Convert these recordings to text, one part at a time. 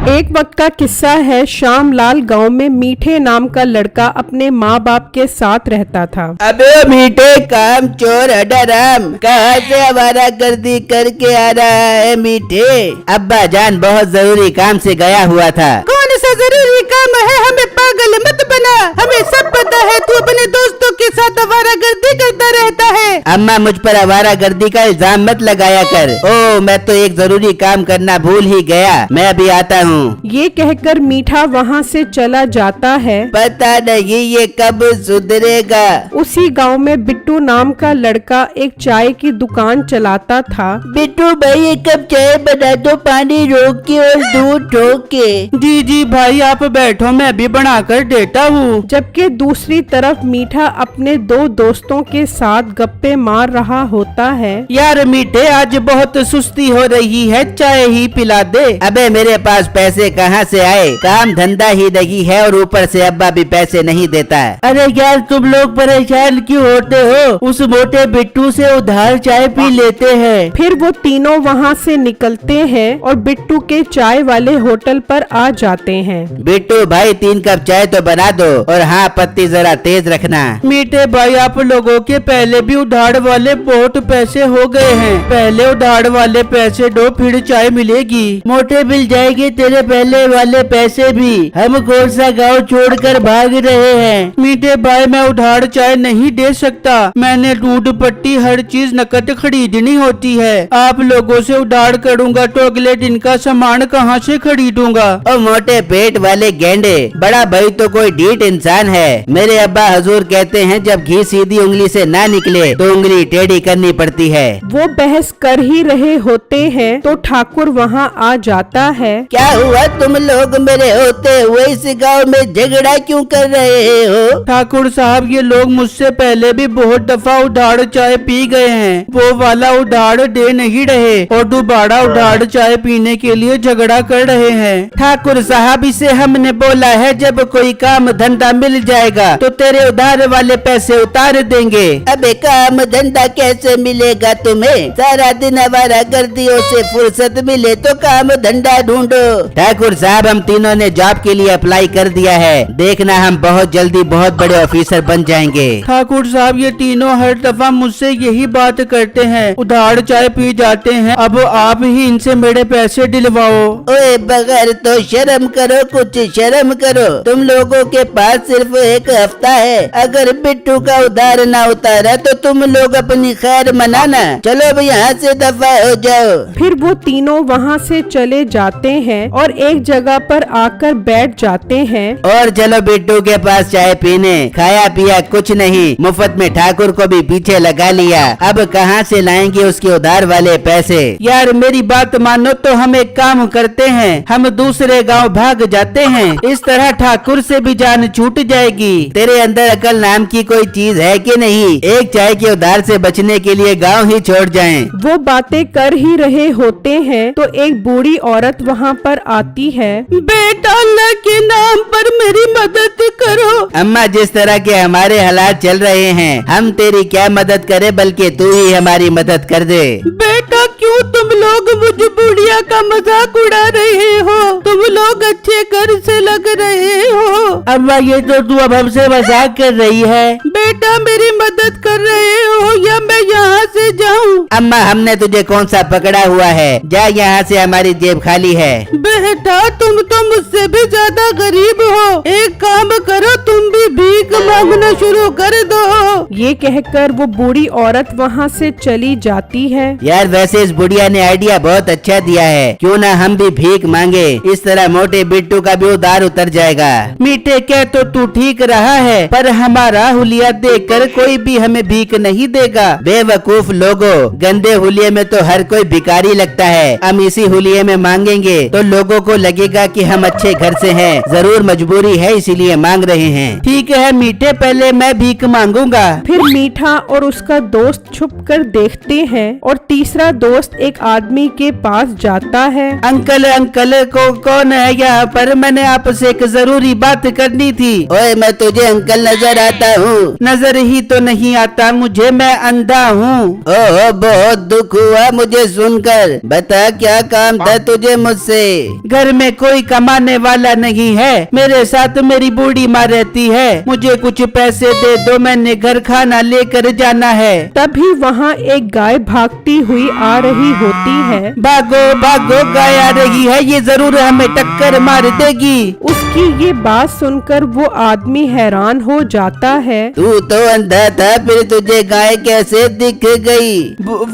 एक वक्त का किस्सा है। श्यामलाल गांव में मीठे नाम का लड़का अपने माँ बाप के साथ रहता था। अबे मीठे काम चोर हडाराम, कहाँ से आवारा गर्दी करके आ रहा है मीठे? अब्बा जान बहुत जरूरी काम से गया हुआ था। कौन सा जरूरी काम है? हमें पागल मत बना, हमें सब पता है तू अपने दोस्तों के साथ आवारा गर्दी करता रहता है। अम्मा मुझ पर आवारा गर्दी का इल्जाम मत लगाया कर। ओ मैं तो एक जरूरी काम करना भूल ही गया, मैं अभी आता हूँ। ये कहकर मीठा वहाँ से चला जाता है। पता नहीं ये कब सुधरेगा। उसी गांव में बिट्टू नाम का लड़का एक चाय की दुकान चलाता था। बिट्टू भाई एक कप चाय बना दो, पानी रोक के और दूध ठोक के। जी जी भाई आप बैठो, मैं भी बना कर देता हूँ। जबकि दूसरी तरफ मीठा अपने दो दोस्तों के साथ गप्पे मार रहा होता है। यार मीठे आज बहुत सुस्ती हो रही है, चाय ही पिला दे। अबे मेरे पास पैसे कहाँ से आए? काम धंधा ही नहीं है और ऊपर से अब्बा भी पैसे नहीं देता है। अरे यार तुम लोग परेशान क्यों होते हो? उस मोटे बिट्टू से उधार चाय पी लेते हैं। फिर वो तीनों वहाँ से निकलते हैं और बिट्टू के चाय वाले होटल पर आ जाते हैं। बिट्टू भाई 3 कप चाय तो बना दो, और हाँ पत्ती जरा तेज रखना। मीठे भाई आप लोगों के पहले भी उधार वाले बहुत पैसे हो गए हैं, पहले उधार वाले पैसे दो फिर चाय मिलेगी। मोटे मिल जाएगी तेरे पहले वाले पैसे भी। हम कौन सा गाँव छोड़कर भाग रहे हैं? मीठे भाई मैं उधार चाय नहीं दे सकता, मैंने दूध पट्टी हर चीज नकद खरीदनी होती है। आप लोगों से उधार करूँगा तो अगले दिन का सामान कहाँ से खरीदूंगा? ओ मोटे पेट वाले गेंडे, बड़ा भाई तो कोई ढीठ इंसान है। मेरे अब्बा हजूर कहते हैं जब घी सीधी उंगली से ना निकले तो उंगली टेढ़ी करनी पड़ती है। वो बहस कर ही रहे होते हैं तो ठाकुर वहाँ आ जाता है। क्या हुआ तुम लोग मेरे होते हुए इस गांव में झगड़ा क्यों कर रहे हो? ठाकुर साहब ये लोग मुझसे पहले भी बहुत दफा उधार चाय पी गए हैं, वो वाला उधार दे नहीं रहे और दोबारा उधार चाय पीने के लिए झगड़ा कर रहे हैं। ठाकुर साहब इसे हमने बोला है जब कोई काम धंधा मिल जाएगा तो तेरे उधार वाले पैसे उतार देंगे। अबे काम धंधा कैसे मिलेगा तुम्हें? सारा दिन आवारा गर्दियों से फुर्सत मिले तो काम धंधा ढूंढो। ठाकुर साहब हम तीनों ने जॉब के लिए अप्लाई कर दिया है, देखना हम बहुत जल्दी बहुत बड़े ऑफिसर बन जाएंगे। ठाकुर साहब ये तीनों हर दफा मुझसे यही बात करते हैं, उधार चाय पी जाते हैं, अब आप ही इनसे मेरे पैसे दिलवाओ। ओए बगैर तो शर्म करो, कुछ शर्म करो। तुम लोगों के पास सिर्फ एक हफ्ता है, अगर बिट्टू का उधार ना उतारा तो तुम लोग अपनी खैर मनाना। चलो अब यहाँ से दफा हो जाओ। फिर वो तीनों वहाँ से चले जाते हैं और एक जगह पर आकर बैठ जाते हैं। और चलो बिट्टू के पास चाय पीने। खाया पिया कुछ नहीं, मुफ्त में ठाकुर को भी पीछे लगा लिया। अब कहाँ से लाएंगे उसके उधार वाले पैसे? यार मेरी बात मानो तो हम एक काम करते हैं, हम दूसरे गांव भाग जाते हैं, इस तरह ठाकुर से भी जान छूट जाएगी। तेरे अंदर अकल नाम की कोई चीज है कि नहीं? एक चाय के उधार से बचने के लिए गांव ही छोड़ जाएं। वो बातें कर ही रहे होते हैं तो एक बूढ़ी औरत वहाँ पर आती है। बेटा अल्लाह के नाम पर मेरी मदद करो। अम्मा जिस तरह के हमारे हालात चल रहे हैं हम तेरी क्या मदद करें, बल्कि तू ही हमारी मदद कर दे। बेटा क्यों तुम लोग मुझ बुढ़िया का मजाक उड़ा रहे हो? तुम लोग अच्छे घर से लग रहे हो। अम्मा ये तो तू अब हमसे मजाक कर रही है। बेटा मेरी मदद कर रहे हो या मैं यहाँ से जाऊँ? अम्मा हमने तुझे कौन सा पकड़ा हुआ है, जा यहाँ से, हमारी जेब खाली है। बेटा तुम तो मुझसे भी ज्यादा गरीब हो, एक काम करो तुम भी भीख मांगना शुरू कर दो। ये कहकर वो बूढ़ी औरत वहाँ से चली जाती है। यार वैसे इस बुढ़िया ने आइडिया बहुत अच्छा दिया है, क्यों ना हम भी भीख मांगे, इस तरह मोटे बिट्टू का भी उधार उतर जाएगा। मीठे क्या तो तू ठीक रहा है, पर हमारा हुलिया देखकर कोई भी हमें भीख नहीं देगा। बेवकूफ लोगो, गंदे हुलिये में तो हर कोई भिखारी लगता है। हम इसी हुलिये में मांगेंगे तो लोगों को लगेगा कि हम अच्छे घर से हैं, जरूर मजबूरी है इसीलिए मांग रहे हैं। ठीक है मीठे पहले मैं भीख मांगूंगा। फिर मीठा और उसका दोस्त छुपकर देखते हैं और तीसरा दोस्त एक आदमी के पास जाता है। अंकल अंकल को कौन है यहाँ पर मैंने आपसे एक जरूरी बात करनी थी। ओए, मैं तुझे अंकल नजर आता हूँ? नजर ही तो नहीं आता मुझे, मैं अंधा हूँ। ओह, बहुत दुख हुआ मुझे सुनकर। बता क्या काम था तुझे मुझसे? घर में कोई कमाने वाला नहीं है, मेरे साथ मेरी बूढ़ी माँ रहती है। मुझे कुछ पैसे दे दो, मैंने घर खाना लेकर जाना है। तभी वहाँ एक गाय भागती हुई आ रही होती है। भागो भागो, गाय आ रही है, ये जरूर हमें टक्कर मार देगी। उसकी ये बात सुनकर वो आदमी हैरान हो जाता है। तू तो अंधा था, फिर तुझे गाय कैसे दिख गई? वो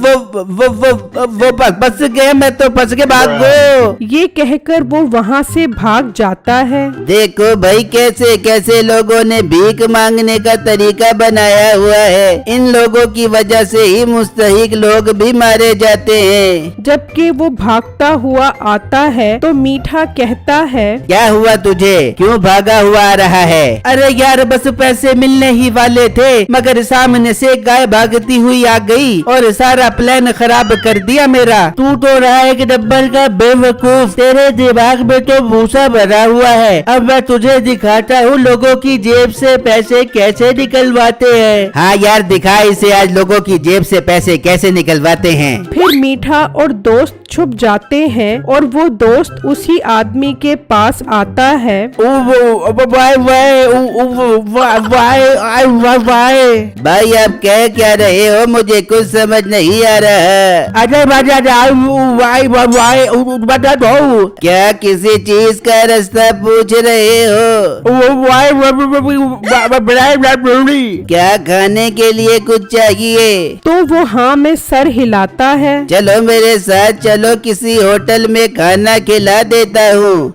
बस गए, मैं तो फंस के, भागो। ये कहकर वो वहाँ से भाग जाता है। देखो भाई, कैसे कैसे लोगों ने भीख मांगने का तरीका बनाया हुआ है। इन लोगों की वजह से ही मुस्तहिक लोग भी मारे जाते हैं। जबकि वो भागता हुआ आता है तो मीठा कहता है, क्या हुआ तुझे? क्यों भागा हुआ आ रहा है? अरे यार, बस पैसे मिलने ही वाले थे, मगर सामने से गाय भागती हुई आ गई और सारा प्लान खराब कर दिया मेरा। तू तो रहा एक नंबर का बेवकूफ, तेरे दिमाग में तो भूसा भरा हुआ है। अब मैं तुझे दिखाता हूँ लोगों की जेब से पैसे कैसे निकलवाते हैं। हाँ यार, दिखा इसे आज लोगों की जेब से पैसे कैसे निकलवाते हैं। फिर मीठा और दोस्त छुप जाते हैं और वो दोस्त उसी आदमी के पास आता है। भाई आप कह क्या रहे हो? मुझे कुछ समझ नहीं आ रहा। क्या किसी चीज का रास्ता पूछ रहे हो? क्या खाने के लिए कुछ चाहिए? तो वो हाँ में सर हिलाता है। चलो मेरे साथ चलो, किसी होटल में खाना खिला देता हूँ।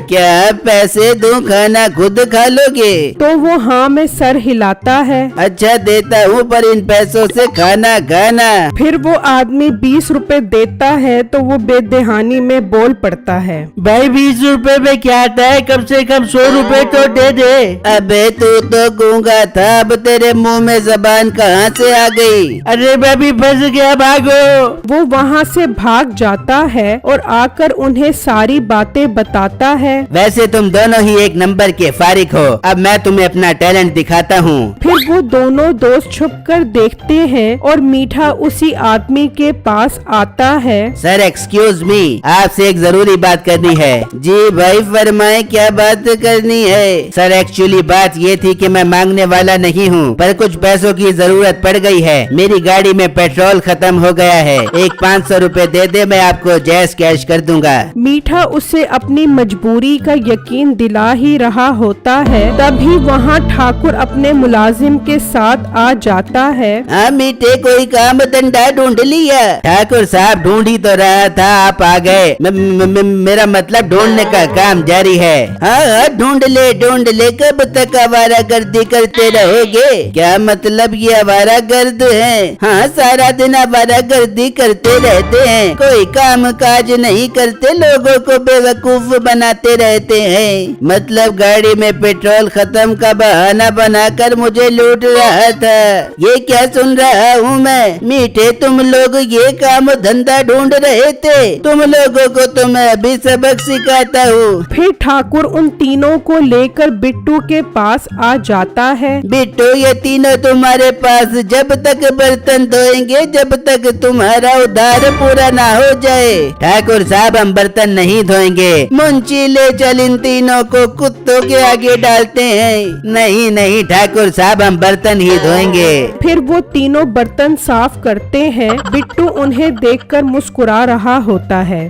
क्या पैसे दूं, खाना खुद खा लोगे? तो वो हाँ में सर हिलाता है। अच्छा देता हूँ, पर इन पैसों से खाना खाना। फिर वो आदमी 20 रुपए देता है तो वो बेदहानी में बोल पड़ता है, भाई 20 रुपए में क्या आता है, कम से कम 100 रुपए तो दे दे। अबे तू तो गूंगा था, अब तेरे मुंह में जबान कहाँ से आ गई? अरे मैं भी फंस गया, भागो। वो वहाँ से भाग जाता है और आकर उन्हें सारी बातें बताता है। वैसे तुम दोनों ही एक नंबर के फारिक हो, अब मैं तुम्हें अपना टैलेंट दिखाता हूँ। फिर वो दोनों दोस्त छुपकर देखते हैं और मीठा उसी आदमी के पास आता है। सर एक्सक्यूज मी, आपसे एक जरूरी बात करनी है। जी भाई फरमाए, क्या बात करनी है? सर एक्चुअली बात ये थी कि मैं मांगने वाला नहीं हूँ, पर कुछ पैसों की जरूरत पड़ गई है। मेरी गाड़ी में पेट्रोल खत्म हो गया है, एक 500 रुपए दे दे, मैं आपको जैस कैश कर दूंगा। मीठा उसे अपनी मजबूरी का यकीन दिला ही रहा होता है। तभी वहाँ ठाकुर अपने मुलाजिम के साथ आ जाता है। हाँ मीठे, कोई काम धंधा ढूंढ लिया? ठाकुर साहब ढूंढ ही तो रहा था, आप आ गए। मेरा मतलब ढूंढने का काम जारी है। हाँ ढूंढ ले, कब तक आवारागर्दी करते रहोगे? क्या मतलब ये आवारागर्द है? हाँ सारा दिन आवारागर्दी करते रहते हैं, कोई काम काज नहीं करते, लोगों को बेवकूफ बनाते रहते हैं। मतलब गाड़ी में पेट्रोल खत्म का बहाना बनाकर मुझे लूट रहा था। ये क्या सुन रहा हूँ मैं? मीठे, तुम लोग ये काम धंधा ढूंढ रहे थे? तुम लोगों को तो मैं अभी सबक सिखाता हूँ। फिर ठाकुर उन तीनों को लेकर बिट्टू के पास आ जाता है। बिट्टू, ये तीनों तुम्हारे पास जब तक बर्तन धोएंगे जब तक तुम्हारा उधार पूरा ना हो जाए। ठाकुर साहब, हम बर्तन नहीं धोएंगे। मुंशी ले चल इन तीनों को कुत्तों के आगे डालते हैं। नहीं ठाकुर साहब, हम बर्तन ही धोएंगे। फिर वो तीनों बर्तन साफ करते हैं। बिट्टू उन्हें देखकर मुस्कुरा रहा होता है।